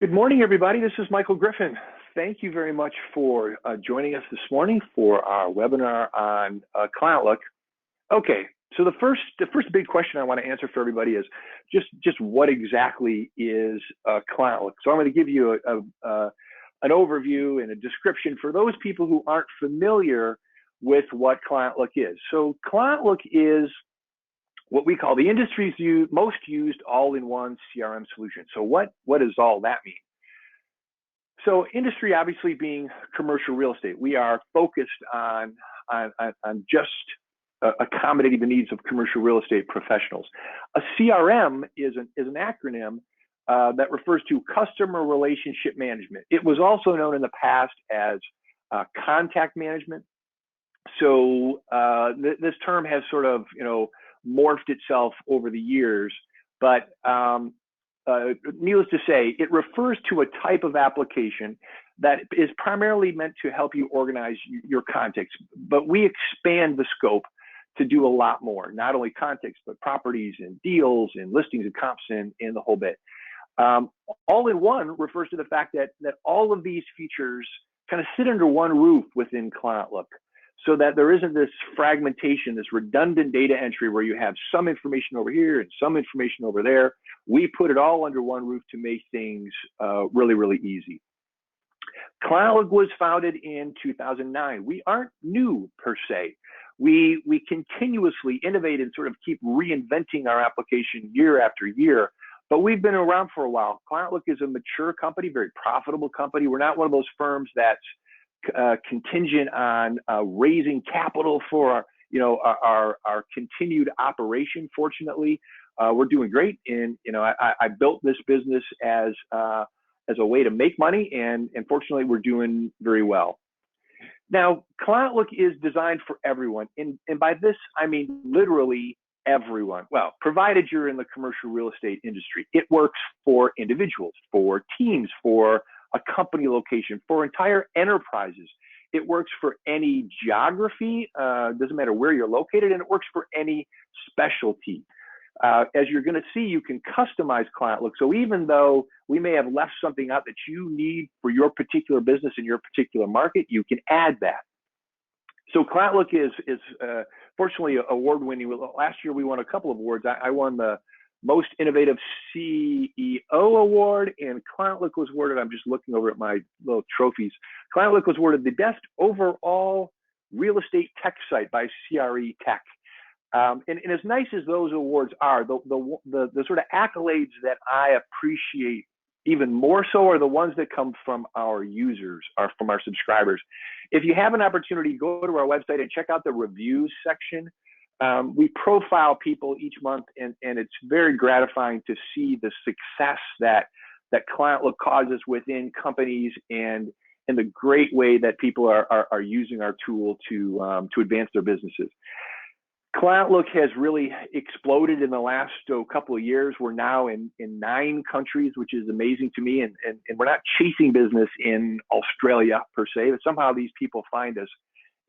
Good morning, everybody. This is Michael Griffin. Thank you very much for joining us this morning for our webinar on ClientLook. Okay, so the first big question I want to answer for everybody is just what exactly is ClientLook. So I'm going to give you an overview and a description for those people who aren't familiar with what ClientLook is. So ClientLook is what we call the industry's most used all-in-one CRM solution. So what does all that mean? So industry obviously being commercial real estate, we are focused on just accommodating the needs of commercial real estate professionals. A CRM is an acronym that refers to customer relationship management. It was also known in the past as contact management. So this term has sort of morphed itself over the years, but needless to say, it refers to a type of application that is primarily meant to help you organize your contacts, but we expand the scope to do a lot more, not only contacts, but properties and deals and listings and comps and the whole bit. All-in-one refers to the fact that all of these features kind of sit under one roof within ClientLook, so that there isn't this fragmentation, this redundant data entry where you have some information over here and some information over there. We put it all under one roof to make things really, really easy. ClientLook was founded in 2009. We aren't new per se. We continuously innovate and sort of keep reinventing our application year after year, but we've been around for a while. ClientLook is a mature company, very profitable company. We're not one of those firms that's contingent on raising capital for our continued operation. Fortunately, we're doing great, and I built this business as a way to make money, and fortunately, we're doing very well. Now, ClientLook is designed for everyone, and by this I mean literally everyone. Well, provided you're in the commercial real estate industry, it works for individuals, for teams, for a company location, for entire enterprises. It works for any geography, doesn't matter where you're located, and it works for any specialty. As you're going to see, you can customize ClientLook. So even though we may have left something out that you need for your particular business in your particular market, you can add that. So ClientLook is fortunately award-winning. Last year we won a couple of awards. I won the Most Innovative CEO Award, and ClientLook was awarded, I'm just looking over at my little trophies, ClientLook was awarded the Best Overall Real Estate Tech Site by CRE Tech. And as nice as those awards are, the sort of accolades that I appreciate even more so are the ones that come from our users, from our subscribers. If you have an opportunity, go to our website and check out the reviews section. We profile people each month, and it's very gratifying to see the success that ClientLook causes within companies, and the great way that people are using our tool to advance their businesses. ClientLook has really exploded in the last couple of years. We're now in 9 countries, which is amazing to me, and we're not chasing business in Australia per se, but somehow these people find us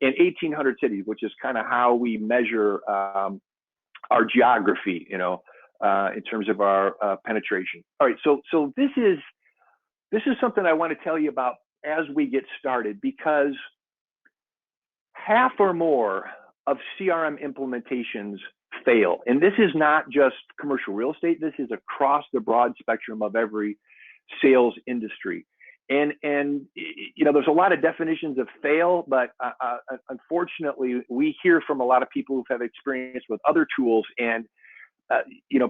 in 1,800 cities, which is kind of how we measure our geography, in terms of our penetration. All right, so this is something I want to tell you about as we get started, because half or more of CRM implementations fail, and this is not just commercial real estate. This is across the broad spectrum of every sales industry. And there's a lot of definitions of fail, but unfortunately, we hear from a lot of people who have experience with other tools, and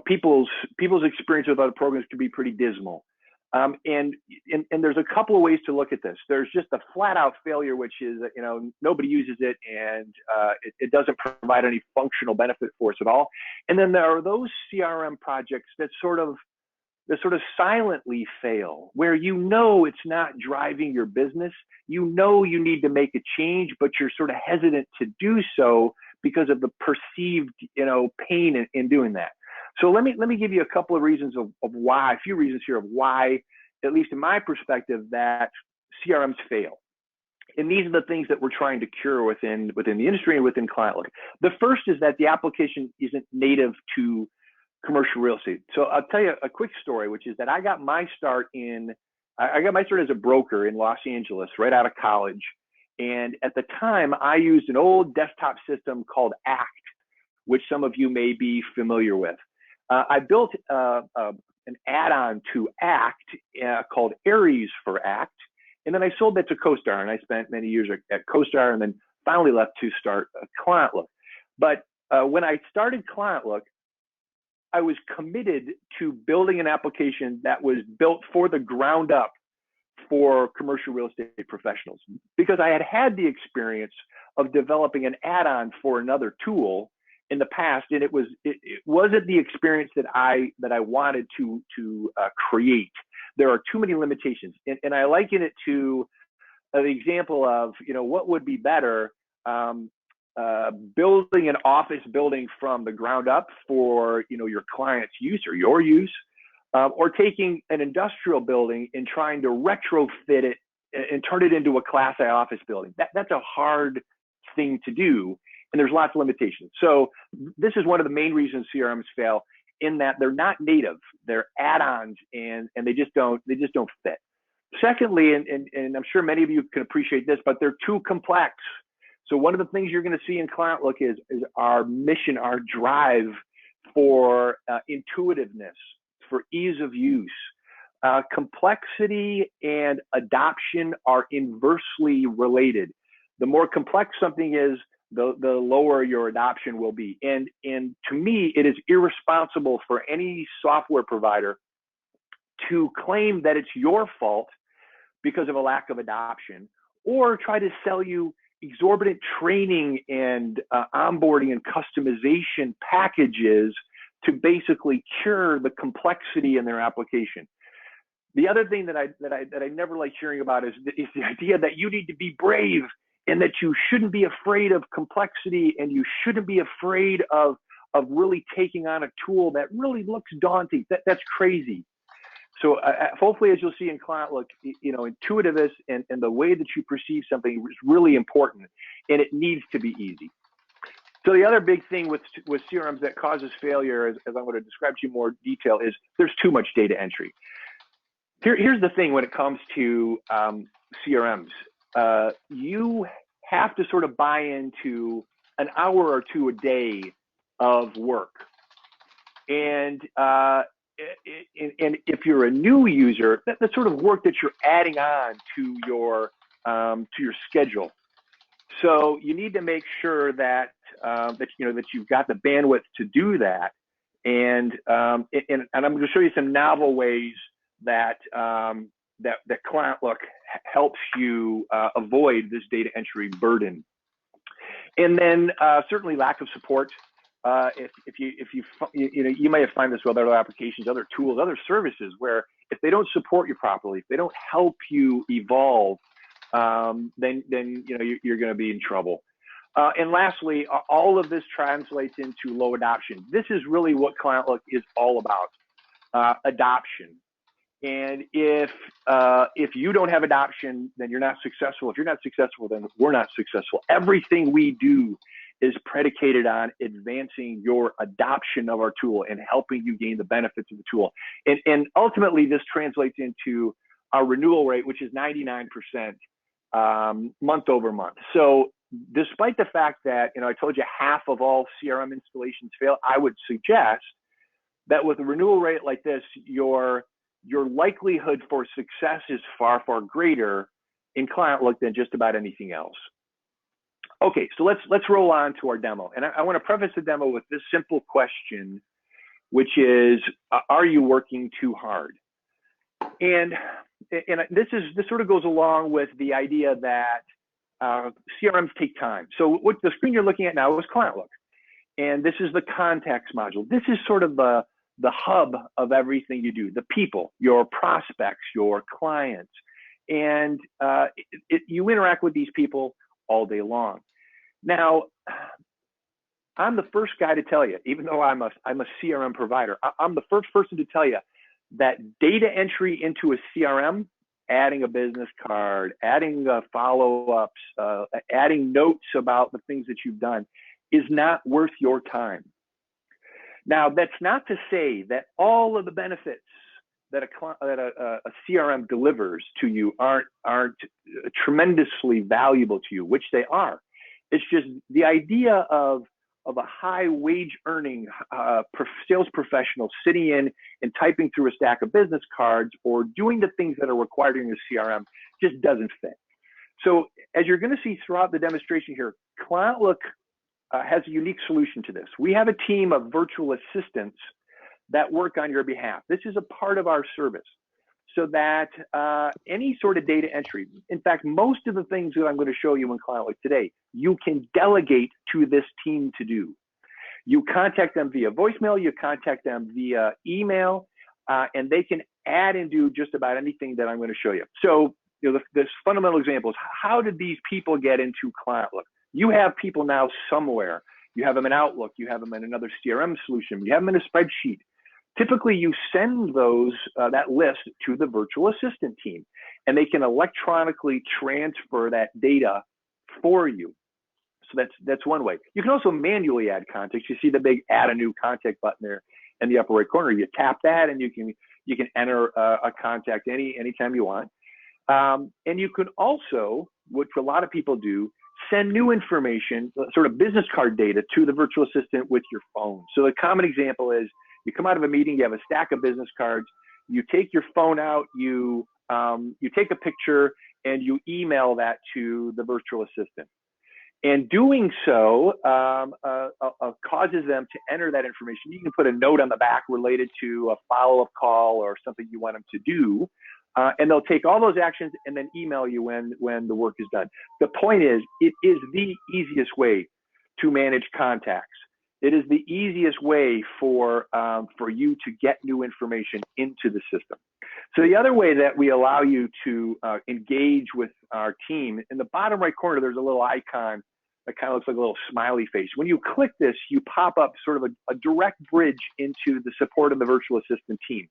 people's experience with other programs can be pretty dismal. And there's a couple of ways to look at this. There's just a flat-out failure, which is nobody uses it, and it doesn't provide any functional benefit for us at all. And then there are those CRM projects that sort of silently fail, where it's not driving your business. You need to make a change, but you're sort of hesitant to do so because of the perceived pain in doing that. So let me give you a couple of reasons of why, a few reasons here of why, at least in my perspective, that CRMs fail. And these are the things that we're trying to cure within the industry and within ClientLook. The first is that the application isn't native to commercial real estate. So I'll tell you a quick story, which is that I got my start in I got my start as a broker in Los Angeles right out of college. And at the time, I used an old desktop system called ACT, which some of you may be familiar with. I built an add-on to ACT called Aries for ACT, and then I sold that to CoStar, and I spent many years at CoStar, and then finally left to start ClientLook. But when I started ClientLook, I was committed to building an application that was built for the ground up for commercial real estate professionals, because I had had the experience of developing an add-on for another tool in the past, and it wasn't the experience that I wanted to create. There are too many limitations, and I liken it to the example of, what would be better, building an office building from the ground up for your client's use or your use, or taking an industrial building and trying to retrofit it and turn it into a Class A office building. That's a hard thing to do, and there's lots of limitations. So this is one of the main reasons CRMs fail, in that they're not native, they're add-ons, and they just don't fit. Secondly, and I'm sure many of you can appreciate this, but they're too complex. So one of the things you're going to see in ClientLook is our mission, our drive for intuitiveness, for ease of use. Complexity and adoption are inversely related. The more complex something is, the lower your adoption will be. And to me, it is irresponsible for any software provider to claim that it's your fault because of a lack of adoption, or try to sell you exorbitant training and onboarding and customization packages to basically cure the complexity in their application. The other thing that I never like hearing about is the idea that you need to be brave, and that you shouldn't be afraid of complexity, and you shouldn't be afraid of really taking on a tool that really looks daunting. That's crazy. So hopefully, as you'll see in ClientLook, intuitiveness and the way that you perceive something is really important, and it needs to be easy. So the other big thing with CRMs that causes failure, as I'm going to describe to you in more detail, is there's too much data entry. Here's the thing when it comes to CRMs. You have to sort of buy into an hour or two a day of work. And if you're a new user, that's sort of work that you're adding on to your schedule. So you need to make sure that that you've got the bandwidth to do that. And I'm going to show you some novel ways that ClientLook helps you avoid this data entry burden. And then certainly lack of support. You may have found this with other applications, other tools, other services, where if they don't support you properly, if they don't help you evolve, then you're going to be in trouble. And lastly, all of this translates into low adoption. This is really what ClientLook is all about, adoption. And if you don't have adoption, then you're not successful. If you're not successful, then we're not successful. Everything we do is predicated on advancing your adoption of our tool and helping you gain the benefits of the tool. And ultimately, this translates into our renewal rate, which is 99% month over month. So despite the fact that, I told you half of all CRM installations fail, I would suggest that with a renewal rate like this, your likelihood for success is far, far greater in ClientLook than just about anything else. Okay, so let's roll on to our demo. And I want to preface the demo with this simple question, which is, are you working too hard? And this sort of goes along with the idea that CRMs take time. So what the screen you're looking at now is ClientLook. And this is the contacts module. This is sort of the hub of everything you do, the people, your prospects, your clients. And you interact with these people all day long. Now, I'm the first guy to tell you, even though I'm a CRM provider, I'm the first person to tell you that data entry into a CRM, adding a business card, adding follow-ups, adding notes about the things that you've done, is not worth your time. Now, that's not to say that all of the benefits that a CRM delivers to you aren't tremendously valuable to you, which they are. It's just the idea of a high wage earning sales professional sitting in and typing through a stack of business cards or doing the things that are required in your CRM just doesn't fit. So as you're going to see throughout the demonstration here, ClientLook has a unique solution to this. We have a team of virtual assistants that work on your behalf. This is a part of our service so that any sort of data entry, in fact, most of the things that I'm going to show you in ClientLook today, you can delegate to this team to do. You contact them via voicemail, you contact them via email, and they can add and do just about anything that I'm going to show you. So, this fundamental example is, how did these people get into ClientLook? You have people now somewhere. You have them in Outlook, you have them in another CRM solution, you have them in a spreadsheet. Typically, you send that list to the virtual assistant team, and they can electronically transfer that data for you. So that's one way. You can also manually add contacts. You see the big Add a New Contact button there in the upper right corner. You tap that, and you can enter a contact anytime you want. And you can also, which a lot of people do, send new information, sort of business card data, to the virtual assistant with your phone. So the common example is, you come out of a meeting, you have a stack of business cards, you take your phone out, you take a picture, and you email that to the virtual assistant. And doing so causes them to enter that information. You can put a note on the back related to a follow-up call or something you want them to do, and they'll take all those actions and then email you when the work is done. The point is, it is the easiest way to manage contacts. It is the easiest way for you to get new information into the system. So the other way that we allow you to engage with our team, in the bottom right corner, there's a little icon that kind of looks like a little smiley face. When you click this, you pop up sort of a direct bridge into the support of the virtual assistant team.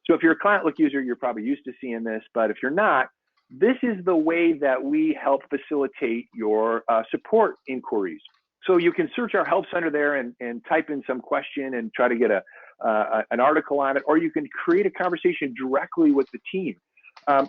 So if you're a ClientLook user, you're probably used to seeing this, but if you're not, this is the way that we help facilitate your support inquiries. So you can search our help center there and type in some question and try to get an article on it, or you can create a conversation directly with the team.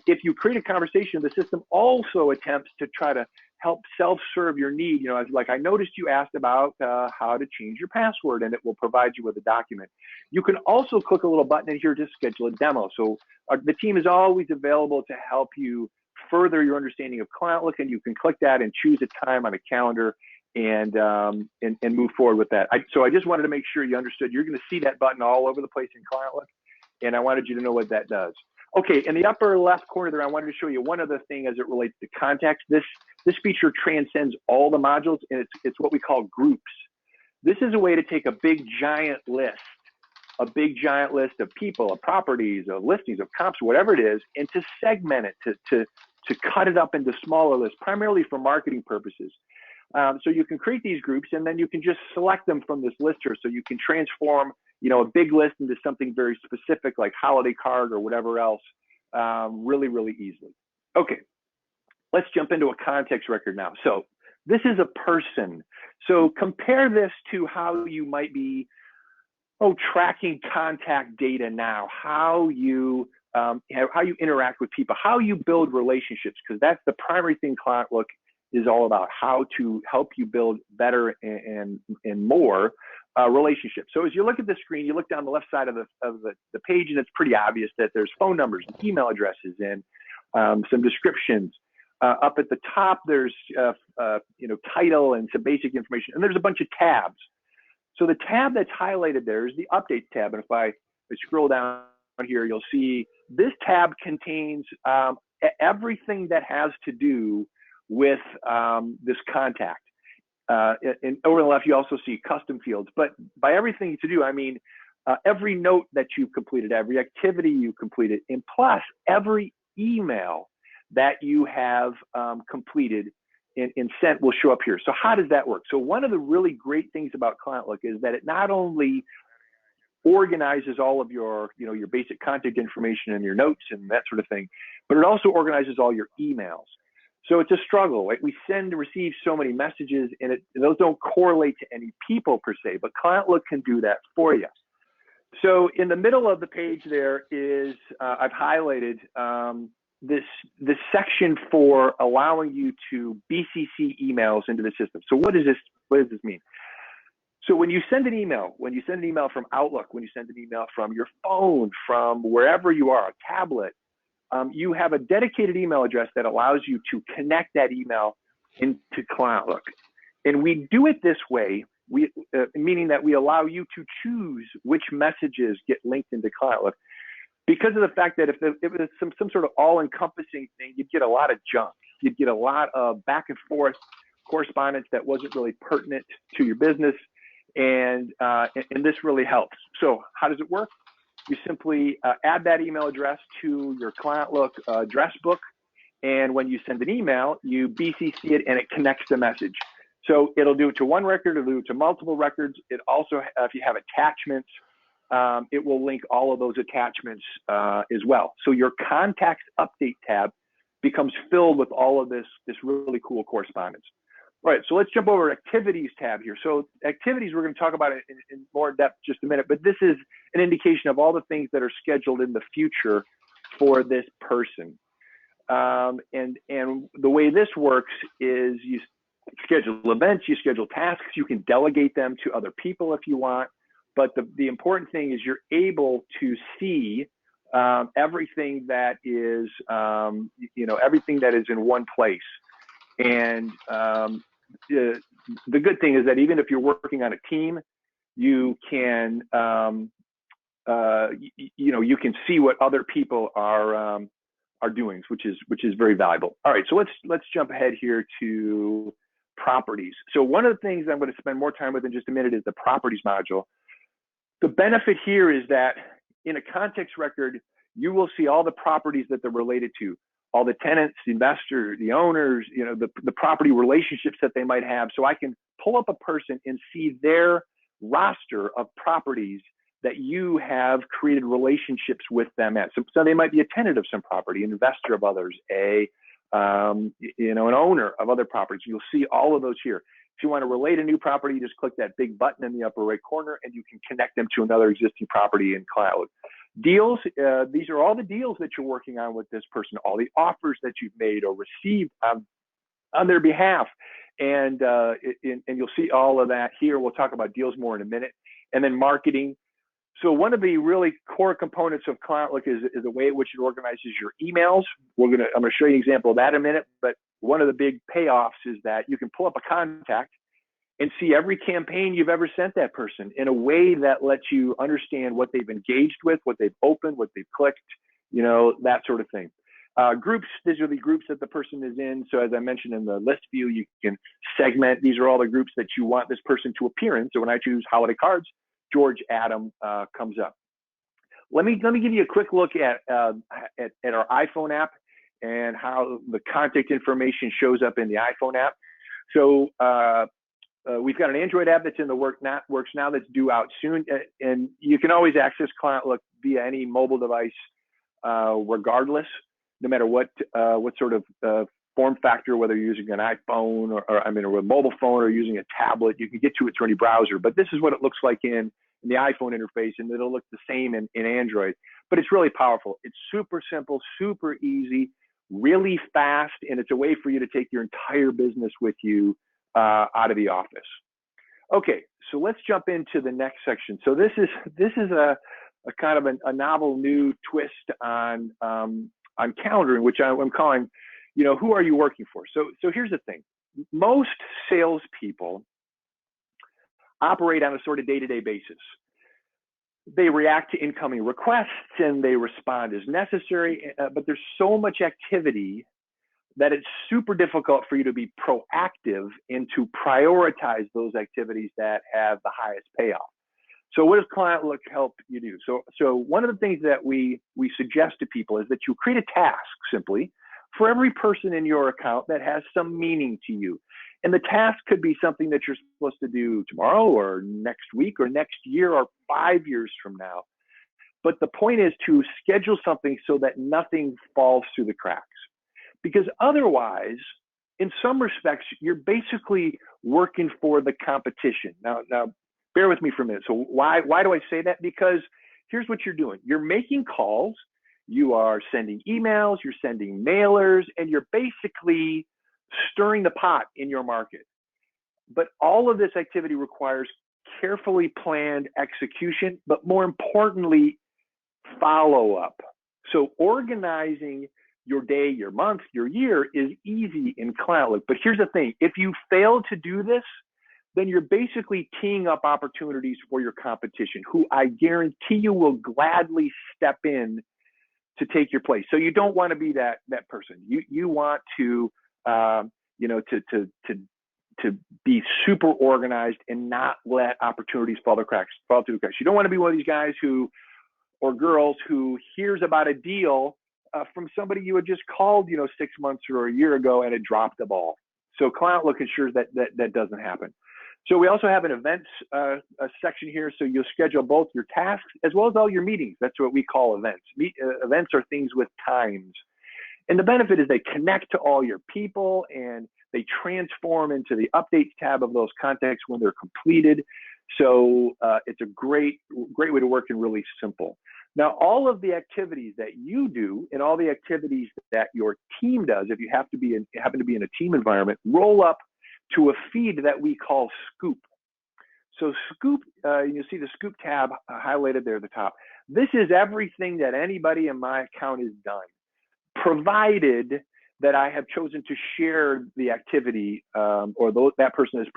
If you create a conversation, the system also attempts to try to help self-serve your need. Like, I noticed you asked about how to change your password, and it will provide you with a document. You can also click a little button in here to schedule a demo. So the team is always available to help you further your understanding of ClientLook, and you can click that and choose a time on a calendar and move forward with that. So I just wanted to make sure you understood. You're going to see that button all over the place in ClientLook, and I wanted you to know what that does. Okay, in the upper left corner there, I wanted to show you one other thing as it relates to contacts. This feature transcends all the modules, and it's what we call groups. This is a way to take a big giant list of people, of properties, of listings, of comps, whatever it is, and to segment it, to cut it up into smaller lists, primarily for marketing purposes. So you can create these groups, and then you can just select them from this list here. So you can transform, a big list into something very specific, like holiday card or whatever else, really, really easily. Okay, let's jump into a context record now. So this is a person. So compare this to how you might be tracking contact data now, how you interact with people, how you build relationships, because that's the primary thing ClientLook is all about, how to help you build better and more relationships. So as you look at the screen, you look down the left side of the page, and it's pretty obvious that there's phone numbers and email addresses and some descriptions. Up at the top, there's title and some basic information, and there's a bunch of tabs. So the tab that's highlighted there is the Updates tab, and if I scroll down here, you'll see this tab contains everything that has to do with this contact. And over on the left, you also see custom fields. But by everything to do, I mean every note that you've completed, every activity you completed, and plus every email that you have completed and sent will show up here. So how does that work? So one of the really great things about ClientLook is that it not only organizes all of your basic contact information and your notes and that sort of thing, but it also organizes all your emails. So it's a struggle, right? We send and receive so many messages, and those don't correlate to any people per se, but ClientLook can do that for you. So in the middle of the page there is, I've highlighted this section for allowing you to BCC emails into the system. So what does this mean? So when you send an email, from Outlook, when you send an email from your phone, from wherever you are, a tablet, you have a dedicated email address that allows you to connect that email into ClientLook. And we do it this way, meaning that we allow you to choose which messages get linked into ClientLook, because of the fact that if it was some sort of all-encompassing thing, you'd get a lot of junk. You'd get a lot of back and forth correspondence that wasn't really pertinent to your business, and this really helps. So how does it work? You simply add that email address to your ClientLook address book, and when you send an email, you BCC it and it connects the message. So it'll do it to one record, it'll do it to multiple records. It also, if you have attachments, it will link all of those attachments as well. So your contacts update tab becomes filled with all of this really cool correspondence. All right, so let's jump over to activities tab here. So activities, we're going to talk about it in more depth just a minute, but this is an indication of all the things that are scheduled in the future for this person. And the way this works is you schedule events, you schedule tasks, you can delegate them to other people if you want. But the important thing is you're able to see everything that is, everything that is in one place. And the good thing is that even if you're working on a team, you can, you can see what other people are doing, which is very valuable. All right, so let's jump ahead here to properties. So one of the things I'm going to spend more time with in just a minute is the properties module. The benefit here is that in a context record, you will see all the properties that they're related to, all the tenants, the investor, the owners, the property relationships that they might have. So I can pull up a person and see their roster of properties that you have created relationships with them at. So they might be a tenant of some property, an investor of others, an owner of other properties. You'll see all of those here. If you want to relate a new property, you just click that big button in the upper right corner and you can connect them to another existing property in ClientLook. Deals, these are all the deals that you're working on with this person, all the offers that you've made or received on their behalf. And you'll see all of that here. We'll talk about deals more in a minute. And then marketing. So one of the really core components of ClientLook is the way in which it organizes your emails. I'm going to show you an example of that in a minute, but one of the big payoffs is that you can pull up a contact and see every campaign you've ever sent that person in a way that lets you understand what they've engaged with, what they've opened, what they've clicked, that sort of thing. Groups, these are the groups that the person is in. So as I mentioned in the list view, you can segment. These are all the groups that you want this person to appear in. So when I choose holiday cards, George Adam comes up. Let me give you a quick look at our iPhone app and how the contact information shows up in the iPhone app. So we've got an Android app that's in the works now that's due out soon, and you can always access ClientLook via any mobile device, regardless, no matter what sort of form factor, whether you're using an iPhone or a mobile phone or using a tablet. You can get to it through any browser, but this is what it looks like in the iPhone interface, and it'll look the same in Android. But it's really powerful. It's super simple, super easy, really fast, and it's a way for you to take your entire business with you out of the office. Okay, so let's jump into the next section. So this is a kind of a novel new twist on calendaring, which I'm calling, who are you working for? So here's the thing. Most salespeople operate on a sort of day-to-day basis. They react to incoming requests and they respond as necessary, but there's so much activity that it's super difficult for you to be proactive and to prioritize those activities that have the highest payoff. So what does ClientLook help you do? So one of the things that we suggest to people is that you create a task simply for every person in your account that has some meaning to you. And the task could be something that you're supposed to do tomorrow or next week or next year or 5 years from now. But the point is to schedule something so that nothing falls through the cracks. Because otherwise, in some respects, you're basically working for the competition. Now bear with me for a minute. So why do I say that? Because here's what you're doing. You're making calls, you are sending emails, you're sending mailers, and you're basically stirring the pot in your market. But all of this activity requires carefully planned execution, but more importantly, follow up. So organizing your day, your month, your year is easy in ClientLook. But here's the thing, if you fail to do this, then you're basically teeing up opportunities for your competition, who I guarantee you will gladly step in to take your place. So you don't want to be that person. You want to to be super organized and not let opportunities fall through the cracks. You don't want to be one of these guys or girls who hears about a deal from somebody you had just called 6 months or a year ago and had dropped the ball. So ClientLook ensures that doesn't happen. So we also have an events section here. So you'll schedule both your tasks as well as all your meetings. That's what we call events. Events are things with times. And the benefit is they connect to all your people and they transform into the updates tab of those contacts when they're completed. So it's a great way to work and really simple. Now, all of the activities that you do and all the activities that your team does, if you happen to be in a team environment, roll up to a feed that we call Scoop. So Scoop, you see the Scoop tab highlighted there at the top. This is everything that anybody in my account has done, provided that I have chosen to share the activity or that person has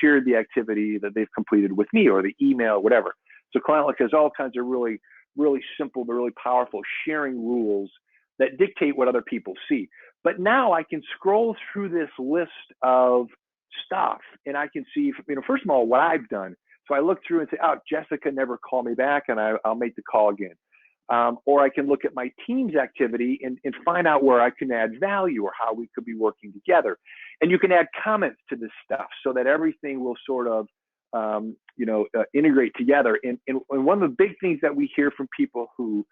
shared the activity that they've completed with me, or the email, whatever. So ClientLook has all kinds of really simple but really powerful sharing rules that dictate what other people see. But now I can scroll through this list of stuff and I can see, first of all, what I've done. So I look through and say, oh, Jessica never called me back, and I'll make the call again. Or I can look at my team's activity and find out where I can add value or how we could be working together. And you can add comments to this stuff so that everything will sort of integrate together. And one of the big things that we hear from people who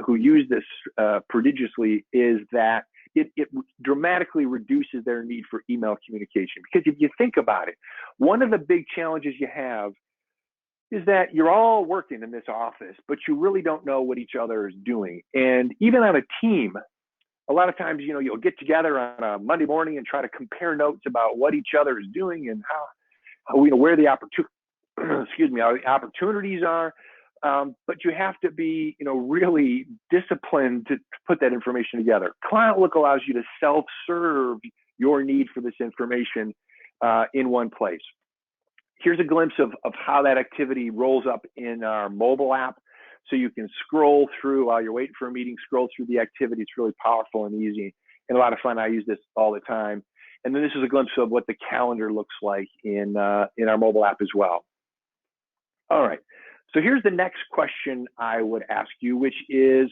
use this prodigiously is that it dramatically reduces their need for email communication. Because if you think about it, one of the big challenges you have is that you're all working in this office, but you really don't know what each other is doing. And even on a team, a lot of times, you'll get together on a Monday morning and try to compare notes about what each other is doing and how where the opportunities are. But you have to be, really disciplined to put that information together. ClientLook allows you to self-serve your need for this information in one place. Here's a glimpse of how that activity rolls up in our mobile app. So you can scroll through while you're waiting for a meeting, scroll through the activity. It's really powerful and easy and a lot of fun. I use this all the time. And then this is a glimpse of what the calendar looks like in our mobile app as well. All right. So here's the next question I would ask you, which is,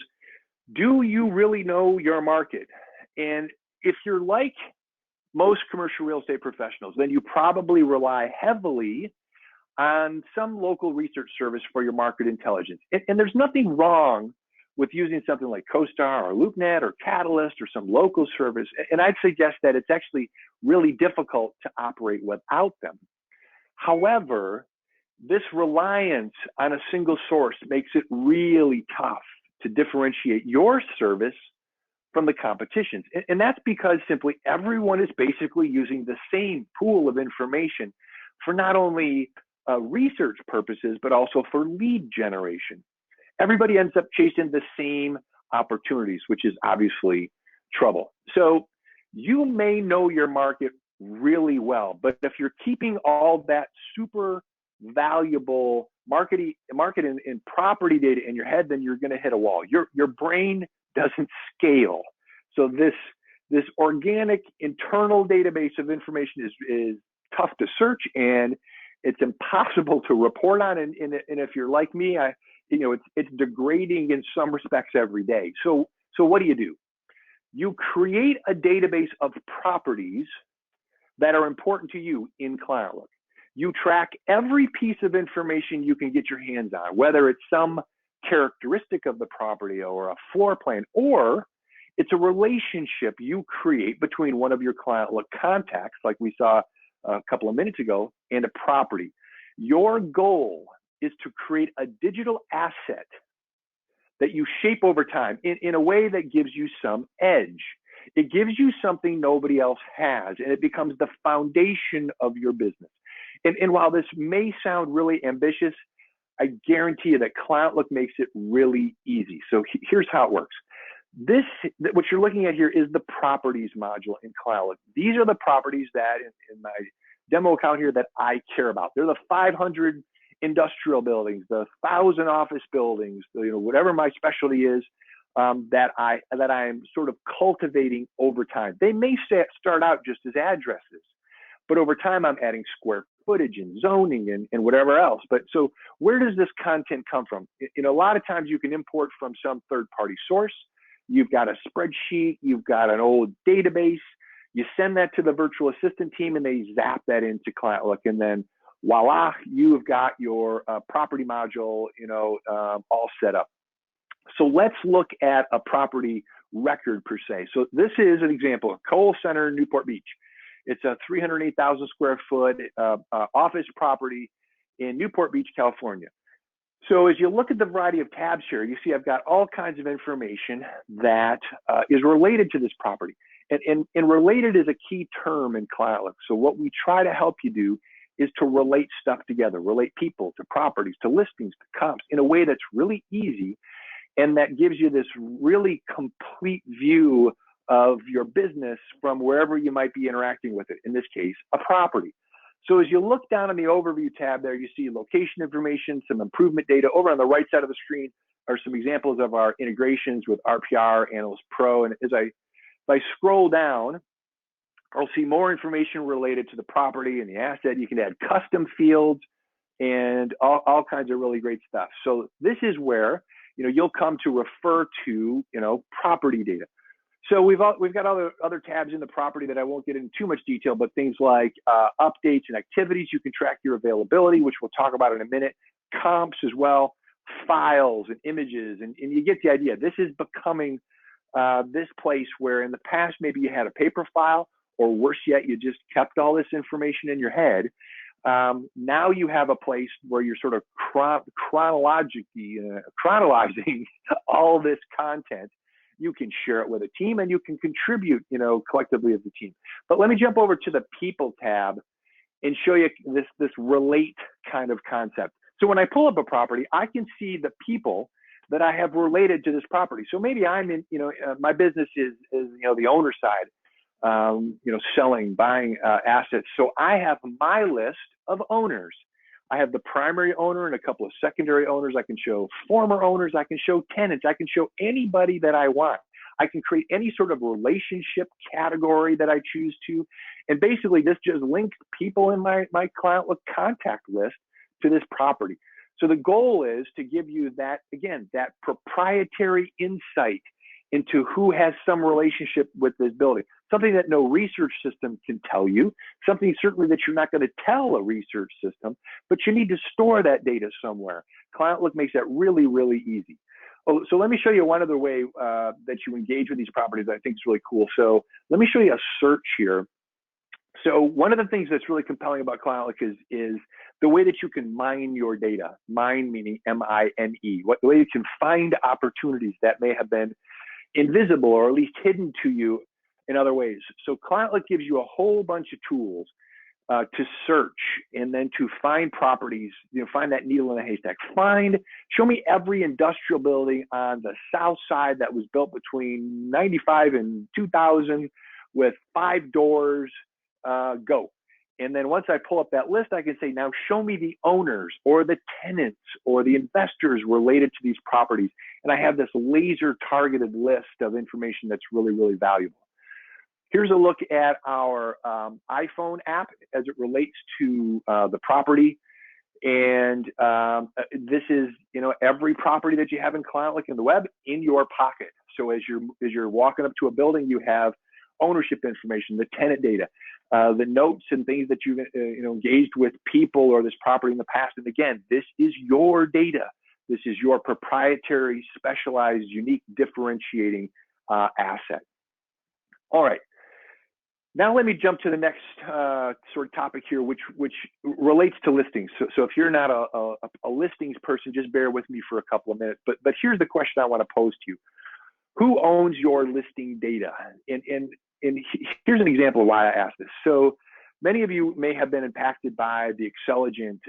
do you really know your market? And if you're like most commercial real estate professionals, then you probably rely heavily on some local research service for your market intelligence. And there's nothing wrong with using something like CoStar or LoopNet or Catalyst or some local service. And I'd suggest that it's actually really difficult to operate without them. However, this reliance on a single source makes it really tough to differentiate your service from the competition's. And that's because simply everyone is basically using the same pool of information for not only research purposes, but also for lead generation. Everybody ends up chasing the same opportunities, which is obviously trouble. So you may know your market really well, but if you're keeping all that super valuable market and property data in your head, then you're going to hit a wall. Your brain doesn't scale. So this organic internal database of information is tough to search, and it's impossible to report on. And if you're like me, it's degrading in some respects every day. So what do? You create a database of properties that are important to you in ClientLook. You track every piece of information you can get your hands on, whether it's some characteristic of the property or a floor plan, or it's a relationship you create between one of your ClientLook contacts, like we saw a couple of minutes ago, and a property. Your goal is to create a digital asset that you shape over time in a way that gives you some edge. It gives you something nobody else has, and it becomes the foundation of your business. And while this may sound really ambitious, I guarantee you that ClientLook makes it really easy. So here's how it works. What you're looking at here is the properties module in ClientLook. These are the properties that in my demo account here that I care about. They're the 500 industrial buildings, the 1,000 office buildings, whatever my specialty is, that I'm sort of cultivating over time. They may start out just as addresses, but over time I'm adding square footage and zoning and whatever else. But so where does this content come from? A lot of times you can import from some third-party source. You've got a spreadsheet, you've got an old database, you send that to the virtual assistant team and they zap that into ClientLook, and then voila, you've got your property module, all set up. So let's look at a property record per se. So this is an example of Cole Center, Newport Beach. It's a 308,000 square foot office property in Newport Beach, California. So as you look at the variety of tabs here, you see I've got all kinds of information that is related to this property. And related is a key term in ClientLook. So what we try to help you do is to relate stuff together, relate people to properties, to listings, to comps in a way that's really easy, and that gives you this really complete view of your business from wherever you might be interacting with it, in this case, a property. So as you look down on the overview tab there, you see location information, some improvement data. Over on the right side of the screen are some examples of our integrations with RPR, Analyst Pro. And if I scroll down, I'll see more information related to the property and the asset. You can add custom fields and all kinds of really great stuff. So this is where you'll come to refer to property data. So we've got other tabs in the property that I won't get into too much detail, but things like updates and activities. You can track your availability, which we'll talk about in a minute. Comps as well, files and images, and you get the idea. This is becoming this place where in the past maybe you had a paper file, or worse yet, you just kept all this information in your head. Now you have a place where you're sort of chronologically chronologizing all this content. You can share it with a team and you can contribute, collectively as a team. But let me jump over to the people tab and show you this relate kind of concept. So when I pull up a property, I can see the people that I have related to this property. So maybe I'm in, my business is the owner side, selling, buying assets. So I have my list of owners. I have the primary owner and a couple of secondary owners. I can show former owners. I can show tenants. I can show anybody that I want. I can create any sort of relationship category that I choose to. And basically this just links people in my ClientLook contact list to this property. So the goal is to give you that, again, that proprietary insight into who has some relationship with this building, something that no research system can tell you, something certainly that you're not going to tell a research system, but you need to store that data somewhere. ClientLook makes that really, really easy. Oh, so let me show you one other way that you engage with these properties that I think is really cool. So let me show you a search here. So one of the things that's really compelling about ClientLook is the way that you can mine your data. Mine meaning M-I-N-E. The way you can find opportunities that may have been invisible or at least hidden to you in other ways. So ClientLook gives you a whole bunch of tools to search and then to find properties, find that needle in a haystack. Show me every industrial building on the south side that was built between 95 and 2000 with 5 doors, go. And then once I pull up that list, I can say, now show me the owners or the tenants or the investors related to these properties. And I have this laser targeted list of information that's really, really valuable. Here's a look at our iPhone app as it relates to the property. And this is, every property that you have in ClientLook in the web in your pocket. So as you're walking up to a building, you have ownership information, the tenant data, the notes and things that you've engaged with people or this property in the past. And again, this is your data. This is your proprietary, specialized, unique, differentiating asset. All right. Now let me jump to the next sort of topic here, which relates to listings. So if you're not a listings person, just bear with me for a couple of minutes. But here's the question I want to pose to you: who owns your listing data? And here's an example of why I asked this. So many of you may have been impacted by the Xceligent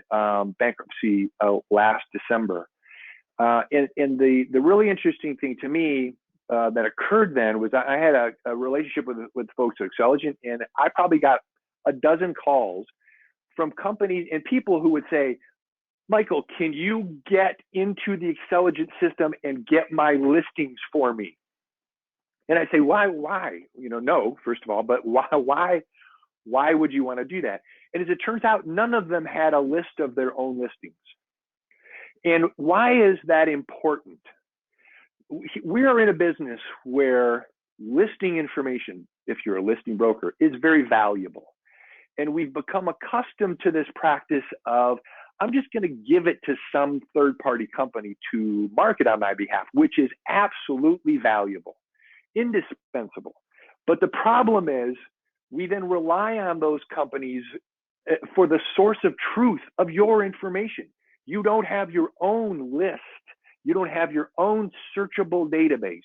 bankruptcy last December. And the really interesting thing to me that occurred then was I had a relationship with folks at Xceligent, and I probably got a dozen calls from companies and people who would say, Michael, can you get into the Xceligent system and get my listings for me? And I say, why? No, first of all, but why would you want to do that? And as it turns out, none of them had a list of their own listings. And why is that important? We are in a business where listing information, if you're a listing broker, is very valuable. And we've become accustomed to this practice of, I'm just going to give it to some third-party company to market on my behalf, which is absolutely valuable, indispensable. But the problem is we then rely on those companies for the source of truth of your information. You don't have your own list. You don't have your own searchable database.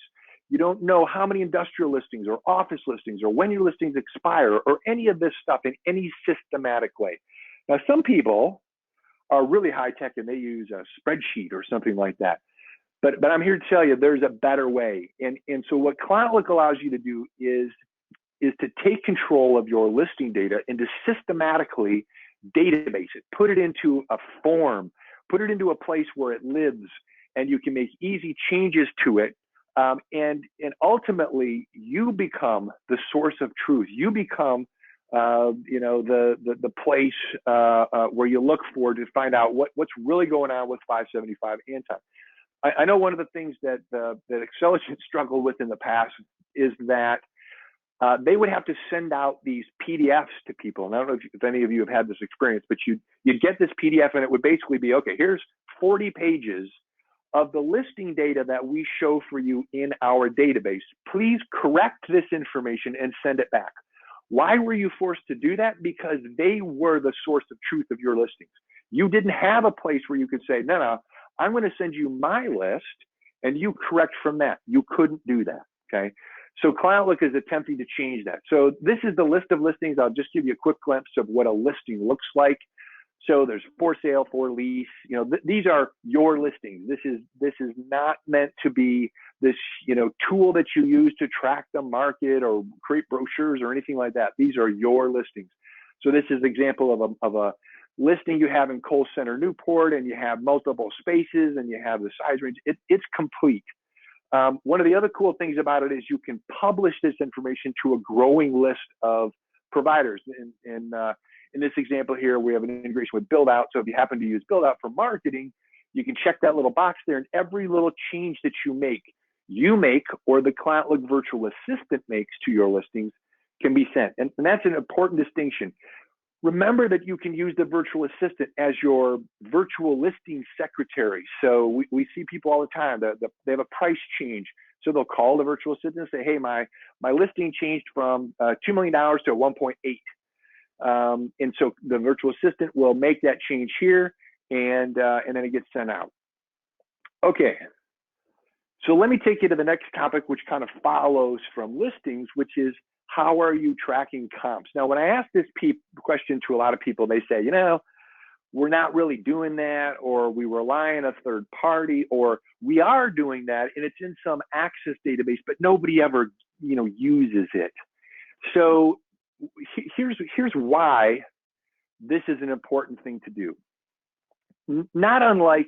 You don't know how many industrial listings or office listings or when your listings expire or any of this stuff in any systematic way. Now, some people are really high tech and they use a spreadsheet or something like that. But I'm here to tell you there's a better way. And so what ClientLook allows you to do is to take control of your listing data and to systematically database it, put it into a form, put it into a place where it lives, and you can make easy changes to it. And ultimately, you become the source of truth. You become, the place where you look for to find out what's really going on with 575 Anton. I know one of the things that Xceligent struggled with in the past is that they would have to send out these PDFs to people. And I don't know if any of you have had this experience, but you'd get this PDF and it would basically be, okay, here's 40 pages of the listing data that we show for you in our database. Please correct this information and send it back. Why were you forced to do that? Because they were the source of truth of your listings. You didn't have a place where you could say, no, I'm going to send you my list and you correct from that. You couldn't do that, okay? So ClientLook is attempting to change that. So this is the list of listings. I'll just give you a quick glimpse of what a listing looks like. So there's for sale, for lease. These are your listings. This is not meant to be this tool that you use to track the market or create brochures or anything like that. These are your listings. So this is an example of a listing you have in Cole Center, Newport, and you have multiple spaces and you have the size range. It's complete. One of the other cool things about it is you can publish this information to a growing list of providers. In this example here, we have an integration with BuildOut. So if you happen to use BuildOut for marketing, you can check that little box there, and every little change that you make or the ClientLook virtual assistant makes to your listings can be sent. And that's an important distinction. Remember that you can use the virtual assistant as your virtual listing secretary. So we see people all the time that they have a price change. So they'll call the virtual assistant and say, hey, my listing changed from $2 million to 1.8. And so the virtual assistant will make that change here, and then it gets sent out. Okay, so let me take you to the next topic, which kind of follows from listings, which is how are you tracking comps? Now, when I ask this question to a lot of people, they say, we're not really doing that, or we rely on a third party, or we are doing that, and it's in some access database, but nobody ever, uses it. So here's why this is an important thing to do. Not unlike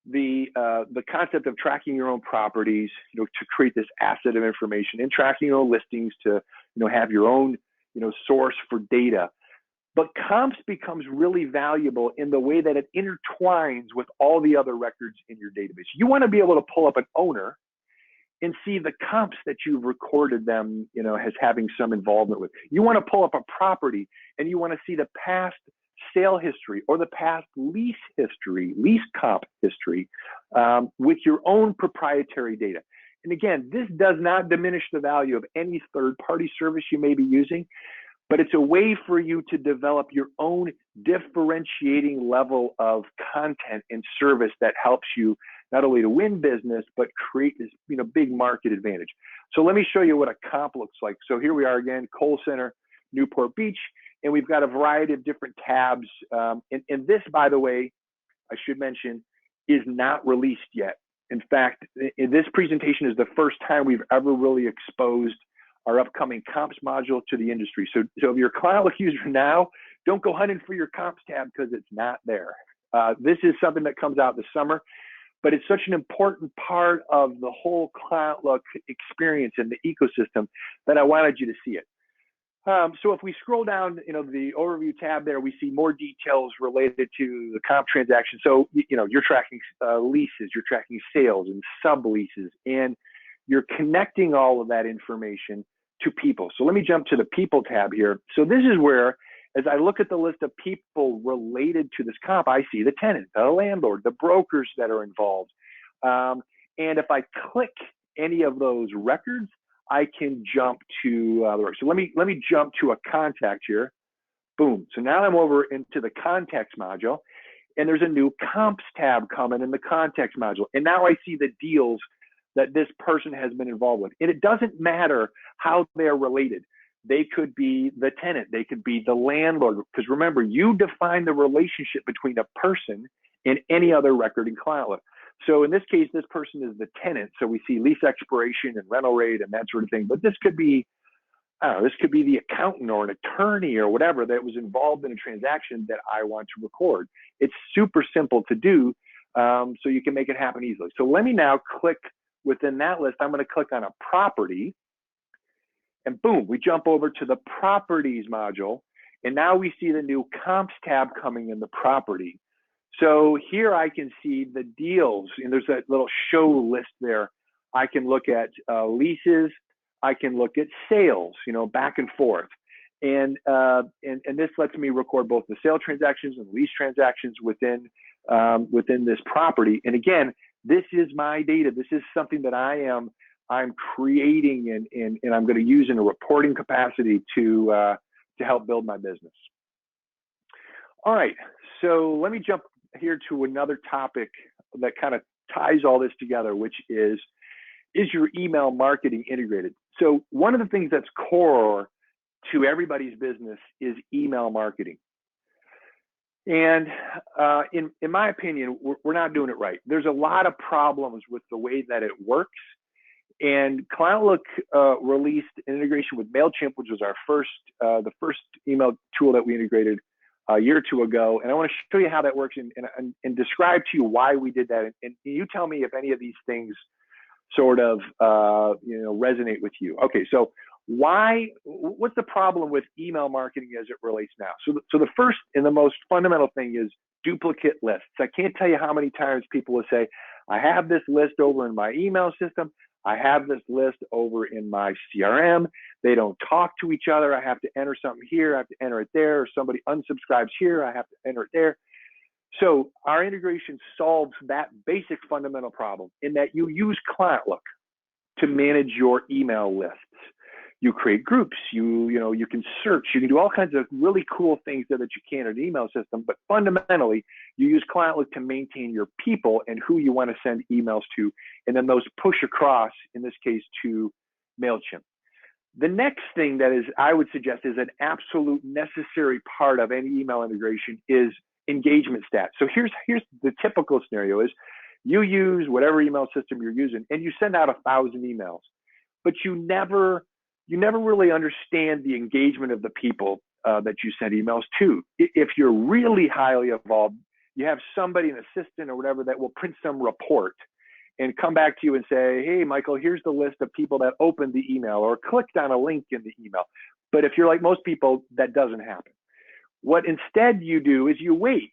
the concept of tracking your own properties, to create this asset of information, and tracking your own listings to have your own source for data. But comps becomes really valuable in the way that it intertwines with all the other records in your database. You want to be able to pull up an owner and see the comps that you've recorded them, as having some involvement with. You want to pull up a property and you want to see the past sale history or the past lease history, lease comp history, with your own proprietary data. And again, this does not diminish the value of any third-party service you may be using, but it's a way for you to develop your own differentiating level of content and service that helps you not only to win business, but create this big market advantage. So let me show you what a comp looks like. So here we are again, Kohl Center, Newport Beach, and we've got a variety of different tabs. And this, by the way, I should mention, is not released yet. In fact, this presentation is the first time we've ever really exposed our upcoming comps module to the industry. So if you're a ClientLook user now, don't go hunting for your comps tab because it's not there. This is something that comes out this summer, but it's such an important part of the whole ClientLook experience and the ecosystem that I wanted you to see it. So if we scroll down, the overview tab there, we see more details related to the comp transaction. So, you're tracking leases, you're tracking sales and subleases, and you're connecting all of that information to people. So let me jump to the people tab here. So this is where, as I look at the list of people related to this comp, I see the tenant, the landlord, the brokers that are involved. And if I click any of those records, I can jump to the record. So let me jump to a contact here. Boom. So now I'm over into the context module, and there's a new comps tab coming in the context module. And now I see the deals that this person has been involved with. And it doesn't matter how they're related. They could be the tenant, they could be the landlord, because remember, you define the relationship between a person and any other record in ClientLook. So in this case, this person is the tenant. So we see lease expiration and rental rate and that sort of thing. But this could be, this could be the accountant or an attorney or whatever that was involved in a transaction that I want to record. It's super simple to do, so you can make it happen easily. So let me now click within that list. I'm going to click on a property, and boom, we jump over to the properties module. And now we see the new comps tab coming in the property. So here I can see the deals, and there's that little show list there. I can look at leases, I can look at sales, back and forth. And this lets me record both the sale transactions and lease transactions within this property. And again, this is my data. This is something that I'm creating and I'm going to use in a reporting capacity to help build my business. All right, so let me jump here to another topic that kind of ties all this together, which is your email marketing integrated? So one of the things that's core to everybody's business is email marketing. And in my opinion, we're not doing it right. There's a lot of problems with the way that it works. And ClientLook released an integration with MailChimp, which was the first email tool that we integrated a year or two ago. And I want to show you how that works and describe to you why we did that. And you tell me if any of these things sort of resonate with you. Okay, so what's the problem with email marketing as it relates now? So the first and the most fundamental thing is duplicate lists. I can't tell you how many times people will say, I have this list over in my email system. I have this list over in my CRM. They don't talk to each other. I have to enter something here. I have to enter it there. Or somebody unsubscribes here. I have to enter it there. So our integration solves that basic fundamental problem in that you use ClientLook to manage your email lists. You create groups, you can search, you can do all kinds of really cool things that you can in an email system, but fundamentally, you use ClientLook to maintain your people and who you want to send emails to, and then those push across, in this case, to MailChimp. The next thing that I would suggest is an absolute necessary part of any email integration is engagement stats. So here's the typical scenario is you use whatever email system you're using and you send out 1,000 emails, but you never really understand the engagement of the people that you send emails to. If you're really highly involved, you have somebody, an assistant or whatever, that will print some report and come back to you and say, hey, Michael, here's the list of people that opened the email or clicked on a link in the email. But if you're like most people, that doesn't happen. What instead you do is you wait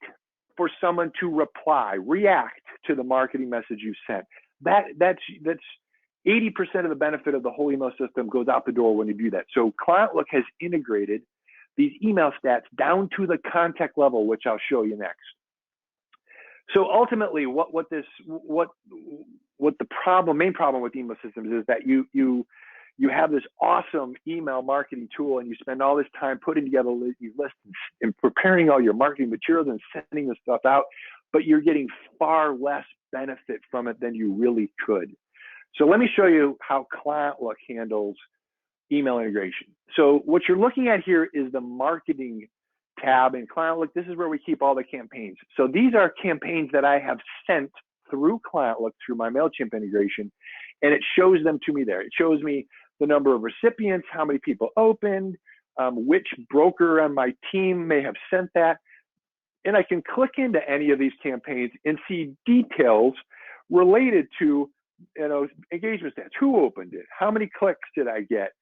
for someone to reply, react to the marketing message you sent. That's 80% of the benefit of the whole email system goes out the door when you do that. So ClientLook has integrated these email stats down to the contact level, which I'll show you next. So ultimately, what main problem with email systems is that you have this awesome email marketing tool and you spend all this time putting together these lists and preparing all your marketing materials and sending the stuff out, but you're getting far less benefit from it than you really could. So let me show you how ClientLook handles email integration. So what you're looking at here is the marketing tab in ClientLook. This is where we keep all the campaigns. So these are campaigns that I have sent through ClientLook through my MailChimp integration, and it shows them to me there. It shows me the number of recipients, how many people opened, which broker on my team may have sent that. And I can click into any of these campaigns and see details related to, engagement stats. Who opened it? How many clicks did I get?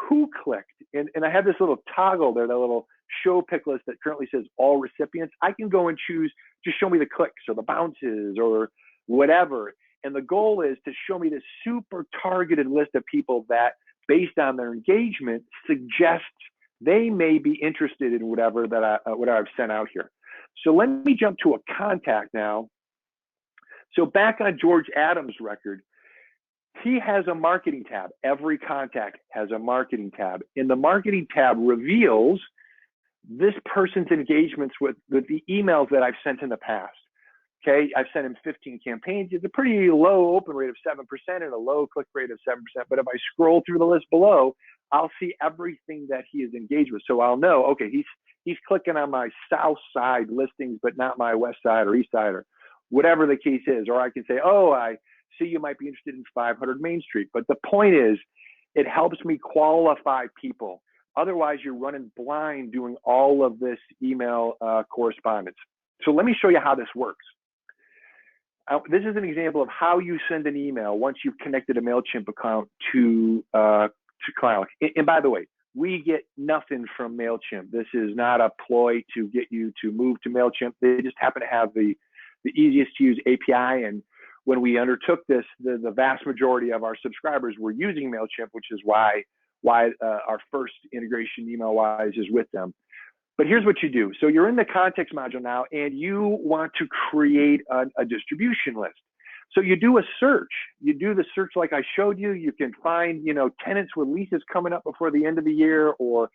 Who clicked? And I have this little toggle there, that little show pick list that currently says all recipients. I can go and choose, just show me the clicks or the bounces or whatever. And the goal is to show me this super targeted list of people that, based on their engagement, suggests they may be interested in whatever that what I've sent out here. So let me jump to a contact now. So back on George Adams' record, he has a marketing tab. Every contact has a marketing tab. And the marketing tab reveals this person's engagements with the emails that I've sent in the past. Okay, I've sent him 15 campaigns. It's a pretty low open rate of 7% and a low click rate of 7%. But if I scroll through the list below, I'll see everything that he is engaged with. So I'll know, okay, he's clicking on my south side listings, but not my west side or east side or whatever the case is. Or I can say, oh, I see you might be interested in 500 Main Street. But the point is, it helps me qualify people. Otherwise, you're running blind doing all of this email correspondence. So let me show you how this works. This is an example of how you send an email once you've connected a MailChimp account to ClientLook. And by the way, we get nothing from MailChimp. This is not a ploy to get you to move to MailChimp. They just happen to have the easiest to use API. And when we undertook this, the vast majority of our subscribers were using MailChimp, which is why our first integration email-wise is with them. But here's what you do. So you're in the context module now, and you want to create a distribution list. So you do a search. You do the search like I showed you. You can find, tenants with leases coming up before the end of the year, or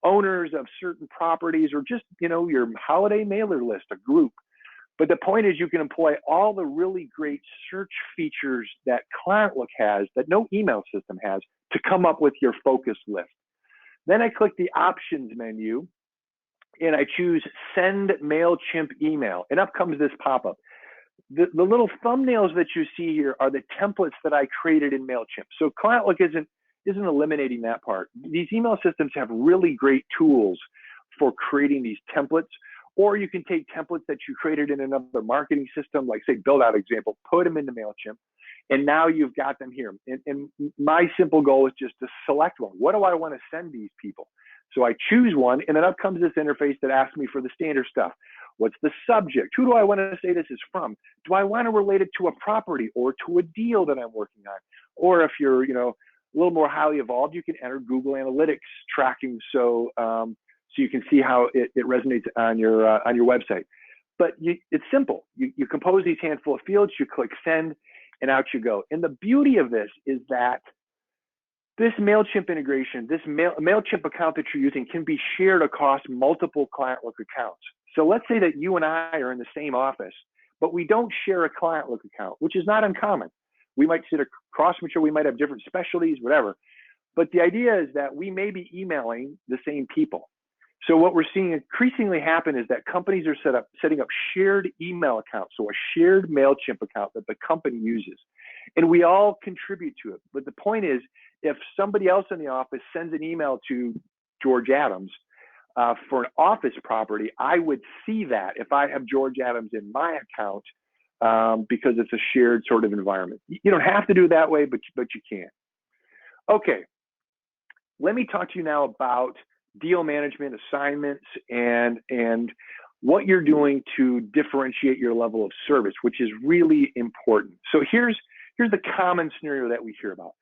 owners of certain properties, or just, your holiday mailer list, a group. But the point is, you can employ all the really great search features that ClientLook has that no email system has to come up with your focus list. Then I click the options menu, and I choose Send MailChimp Email, and up comes this pop-up. The little thumbnails that you see here are the templates that I created in MailChimp. So ClientLook isn't eliminating that part. These email systems have really great tools for creating these templates, or you can take templates that you created in another marketing system, like say Build Out example, put them into MailChimp, and now you've got them here. And my simple goal is just to select one. What do I want to send these people? So I choose one, and then up comes this interface that asks me for the standard stuff. What's the subject? Who do I want to say this is from? Do I want to relate it to a property or to a deal that I'm working on? Or if you're, a little more highly evolved, you can enter Google Analytics tracking so you can see how it resonates on your website. But it's simple. You compose these handful of fields, you click send, and out you go. And the beauty of this is that this MailChimp integration, this MailChimp account that you're using can be shared across multiple ClientLook accounts. So let's say that you and I are in the same office, but we don't share a ClientLook account, which is not uncommon. We might sit across from each other, we might have different specialties, whatever. But the idea is that we may be emailing the same people. So what we're seeing increasingly happen is that companies are setting up shared email accounts, so a shared MailChimp account that the company uses. And we all contribute to it. But the point is, if somebody else in the office sends an email to George Adams for an office property, I would see that if I have George Adams in my account because it's a shared sort of environment. You don't have to do it that way, but you can. Okay, let me talk to you now about deal management, assignments, and what you're doing to differentiate your level of service, which is really important. So here's the common scenario that we hear about.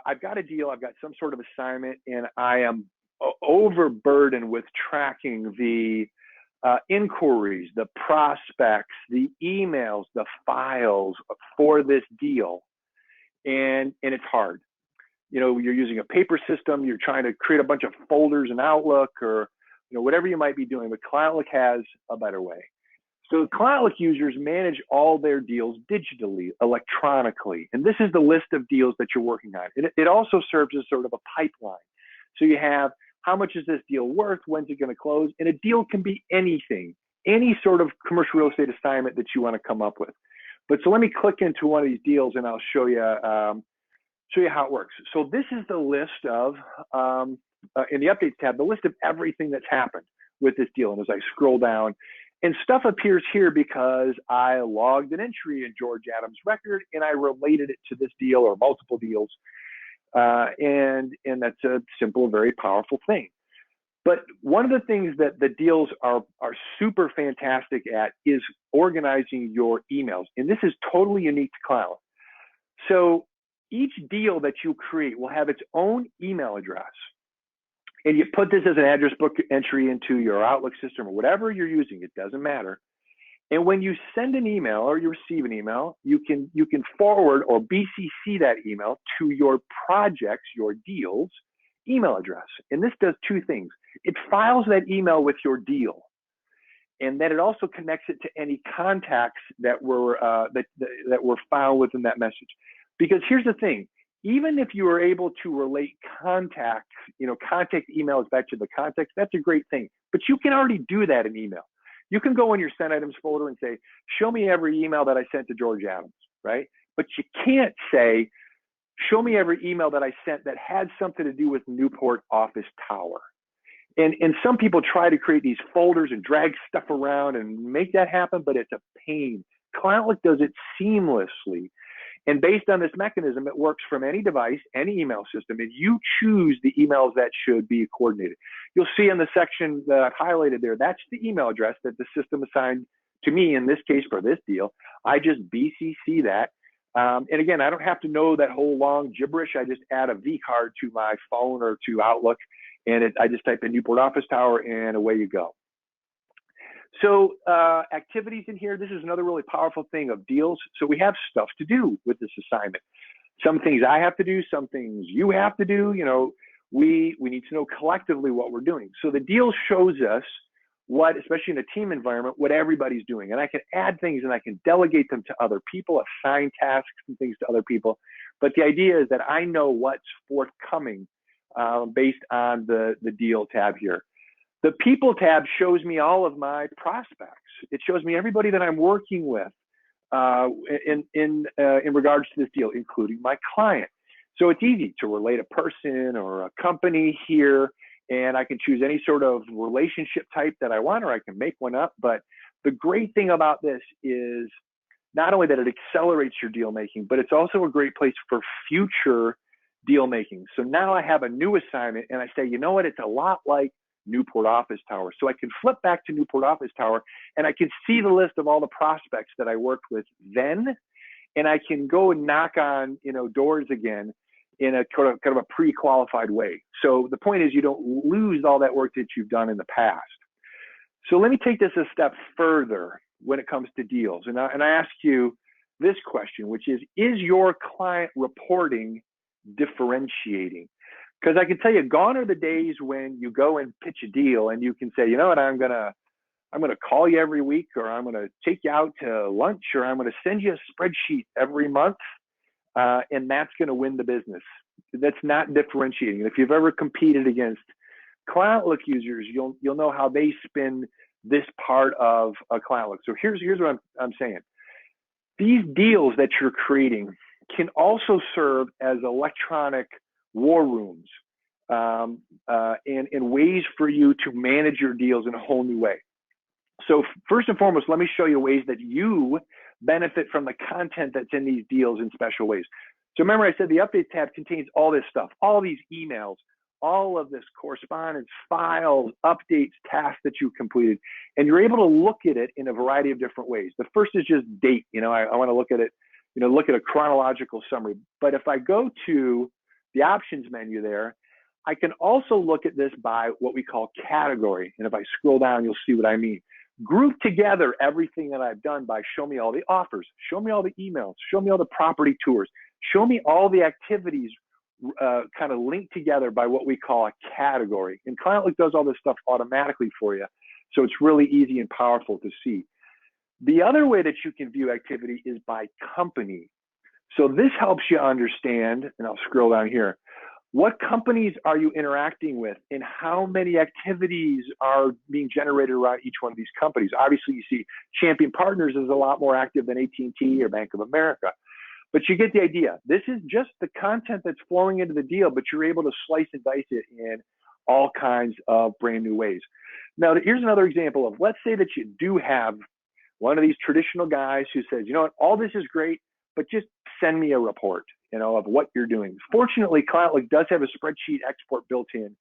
I've got a deal, I've got some sort of assignment, and I am overburdened with tracking the inquiries, the prospects, the emails, the files for this deal. And it's hard. You know, you're using a paper system, you're trying to create a bunch of folders in Outlook, or whatever you might be doing, but ClientLook has a better way. So ClientLook users manage all their deals digitally, electronically. And this is the list of deals that you're working on. It also serves as sort of a pipeline. So you have, how much is this deal worth? When's it going to close? And a deal can be anything, any sort of commercial real estate assignment that you want to come up with. But so let me click into one of these deals and I'll show you how it works. So this is the list of, in the updates tab, the list of everything that's happened with this deal. And as I scroll down, and stuff appears here because I logged an entry in George Adams' record and I related it to this deal or multiple deals. And that's a simple, very powerful thing. But one of the things that the deals are super fantastic at is organizing your emails. And this is totally unique to ClientLook. So each deal that you create will have its own email address. And you put this as an address book entry into your Outlook system or whatever you're using, it doesn't matter. And when you send an email or you receive an email, you can forward or BCC that email to your projects, your deals email address. And this does two things. It files that email with your deal. And then it also connects it to any contacts that were found within that message. Because here's the thing, even if you are able to relate contact emails back to the context, that's a great thing. But you can already do that in email. You can go in your sent items folder and say, show me every email that I sent to George Adams, right? But you can't say, show me every email that I sent that had something to do with Newport Office Tower. And some people try to create these folders and drag stuff around and make that happen, but it's a pain. ClientLook does it seamlessly. And based on this mechanism, it works from any device, any email system, and you choose the emails that should be coordinated. You'll see in the section that I've highlighted there, that's the email address that the system assigned to me, in this case for this deal. I just BCC that. And again, I don't have to know that whole long gibberish. I just add a V card to my phone or to Outlook, and I just type in Newport Office Tower, and away you go. So activities in here, this is another really powerful thing of deals. So we have stuff to do with this assignment. Some things I have to do, some things you have to do. We need to know collectively what we're doing. So the deal shows us what, especially in a team environment, what everybody's doing. And I can add things and I can delegate them to other people, assign tasks and things to other people. But the idea is that I know what's forthcoming based on the deal tab here. The people tab shows me all of my prospects. It shows me everybody that I'm working with in regards to this deal, including my client. So it's easy to relate a person or a company here, and I can choose any sort of relationship type that I want, or I can make one up. But the great thing about this is not only that it accelerates your deal making, but it's also a great place for future deal making. So now I have a new assignment and I say, you know what, it's a lot like Newport Office Tower. So I can flip back to Newport Office Tower and I can see the list of all the prospects that I worked with then, and I can go and knock on doors again in a kind of a pre-qualified way. So the point is you don't lose all that work that you've done in the past. So let me take this a step further when it comes to deals. And I ask you this question, which is your client reporting differentiating? Because I can tell you, gone are the days when you go and pitch a deal and you can say, you know what, I'm gonna call you every week, or I'm gonna take you out to lunch, or I'm gonna send you a spreadsheet every month, and that's gonna win the business. That's not differentiating. And if you've ever competed against ClientLook users, you'll know how they spin this part of ClientLook. So here's what I'm saying. These deals that you're creating can also serve as electronic war rooms and ways for you to manage your deals in a whole new way. So first and foremost, let me show you ways that you benefit from the content that's in these deals in special ways. So remember I said the Updates tab contains all this stuff, all these emails, all of this correspondence, files, updates, tasks that you completed, and you're able to look at it in a variety of different ways. The first is just date. I want to look at it, look at a chronological summary. But if I go to the options menu there, I can also look at this by what we call category. And if I scroll down, you'll see what I mean. Group together everything that I've done by show me all the offers, show me all the emails, show me all the property tours, show me all the activities kind of linked together by what we call a category. And ClientLook does all this stuff automatically for you. So it's really easy and powerful to see. The other way that you can view activity is by company. So this helps you understand, and I'll scroll down here, what companies are you interacting with and how many activities are being generated around each one of these companies? Obviously, you see Champion Partners is a lot more active than AT&T or Bank of America, but you get the idea. This is just the content that's flowing into the deal, but you're able to slice and dice it in all kinds of brand new ways. Now, here's another example of, let's say that you do have one of these traditional guys who says, you know what, all this is great, but just send me a report, you know, of what you're doing. Fortunately, ClientLook does have a spreadsheet export built in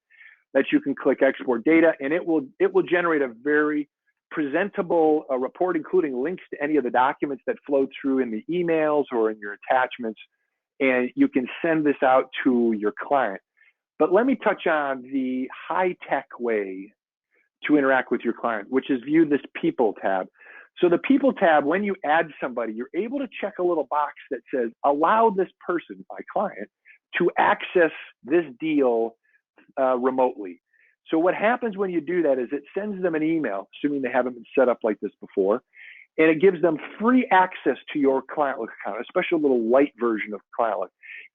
that you can click export data, and it will generate a very presentable report, including links to any of the documents that flow through in the emails or in your attachments, and you can send this out to your client. But let me touch on the high-tech way to interact with your client, which is view this People tab. So the People tab, when you add somebody, you're able to check a little box that says, allow this person, my client, to access this deal remotely. So what happens when you do that is it sends them an email, assuming they haven't been set up like this before, and it gives them free access to your ClientLook account, a special little light version of ClientLook,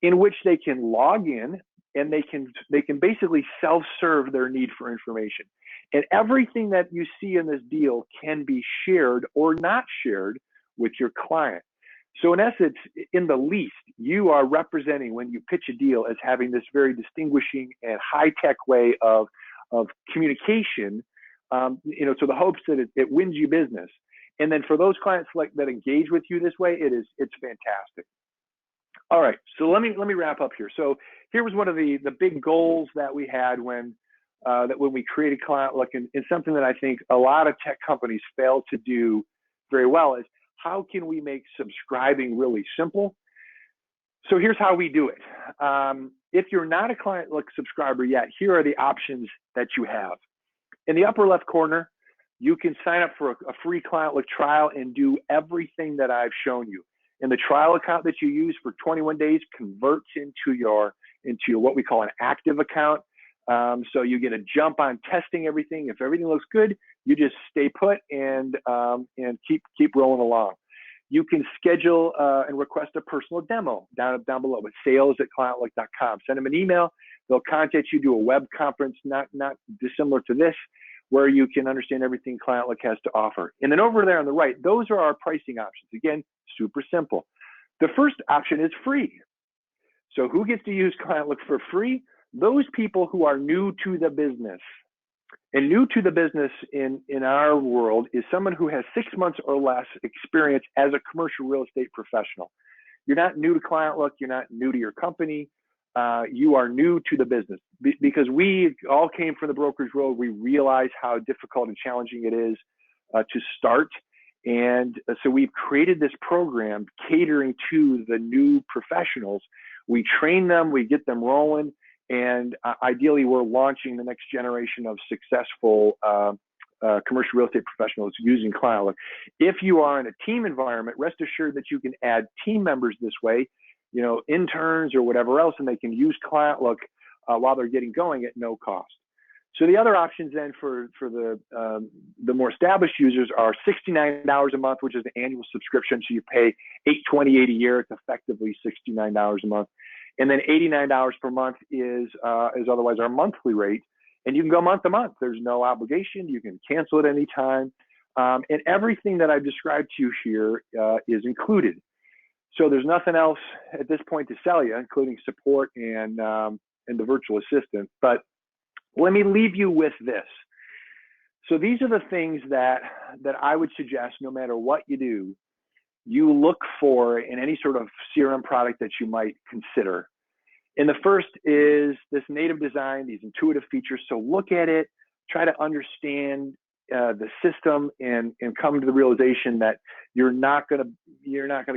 in which they can log in and they can basically self-serve their need for information. And everything that you see in this deal can be shared or not shared with your client. So in essence, in the least, you are representing, when you pitch a deal, as having this very distinguishing and high-tech way of communication, you know, to the hopes that it wins you business. And then for those clients that engage with you this way, it's fantastic. All right, so let me wrap up here. So here was one of the big goals that we had when we created ClientLook, and something that I think a lot of tech companies fail to do very well is, how can we make subscribing really simple? So here's how we do it. If you're not a ClientLook subscriber yet, here are the options that you have. In the upper left corner, you can sign up for a free ClientLook trial and do everything that I've shown you. And the trial account that you use for 21 days converts into your what we call an active account. So you get a jump on testing everything. If everything looks good, you just stay put and keep rolling along. You can schedule and request a personal demo down below with sales@clientlook.com. Send them an email. They'll contact you, do a web conference, not dissimilar to this, where you can understand everything ClientLook has to offer. And then over there on the right, those are our pricing options. Again, super simple. The first option is free. So who gets to use ClientLook for free? Those people who are new to the business. And new to the business in our world is someone who has 6 months or less experience as a commercial real estate professional. You're not new to ClientLook, you're not new to your company, you are new to the business. Because we all came from the brokerage world, we realize how difficult and challenging it is to start. And so we've created this program catering to the new professionals. We train them, we get them rolling, and ideally we're launching the next generation of successful commercial real estate professionals using ClientLook. If you are in a team environment, rest assured that you can add team members this way, you know, interns or whatever else, and they can use ClientLook while they're getting going at no cost. So the other options then for the more established users are $69 a month, which is an annual subscription. So you pay $828 a year. It's effectively $69 a month. And then $89 per month is otherwise our monthly rate. And you can go month to month. There's no obligation. You can cancel at any time. And everything that I've described to you here is included. So there's nothing else at this point to sell you, including support and the virtual assistant. But let me leave you with this. So these are the things that I would suggest, no matter what you do, you look for in any sort of CRM product that you might consider. And the first is this native design, these intuitive features. So look at it, try to understand the system, and come to the realization that you're not gonna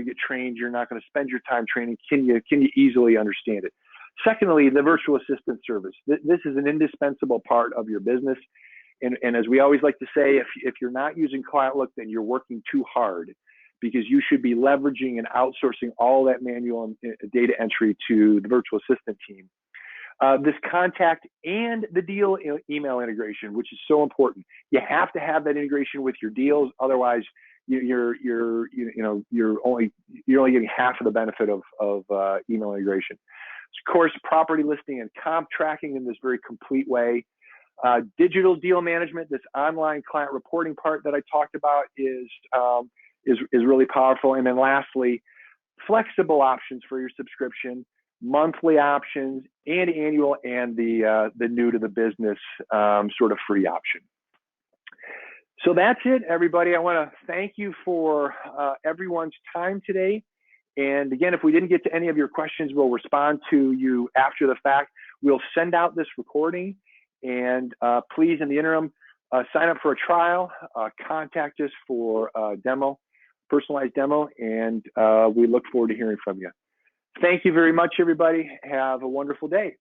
get trained, you're not gonna spend your time training. Can you easily understand it? Secondly, the virtual assistant service. This is an indispensable part of your business. And as we always like to say, if you're not using ClientLook, then you're working too hard, because you should be leveraging and outsourcing all that manual data entry to the virtual assistant team. This contact and the deal email integration, which is so important. You have to have that integration with your deals, otherwise you're only getting half of the benefit of email integration. Of course, property listing and comp tracking in this very complete way. Digital deal management, this online client reporting part that I talked about is really powerful. And then lastly, flexible options for your subscription, monthly options and annual, and the new to the business sort of free option. So that's it, everybody. I want to thank you for everyone's time today. And again, if we didn't get to any of your questions, we'll respond to you after the fact. We'll send out this recording, and please, in the interim, sign up for a trial, contact us for a demo, personalized demo, and we look forward to hearing from you. Thank you very much, everybody. Have a wonderful day.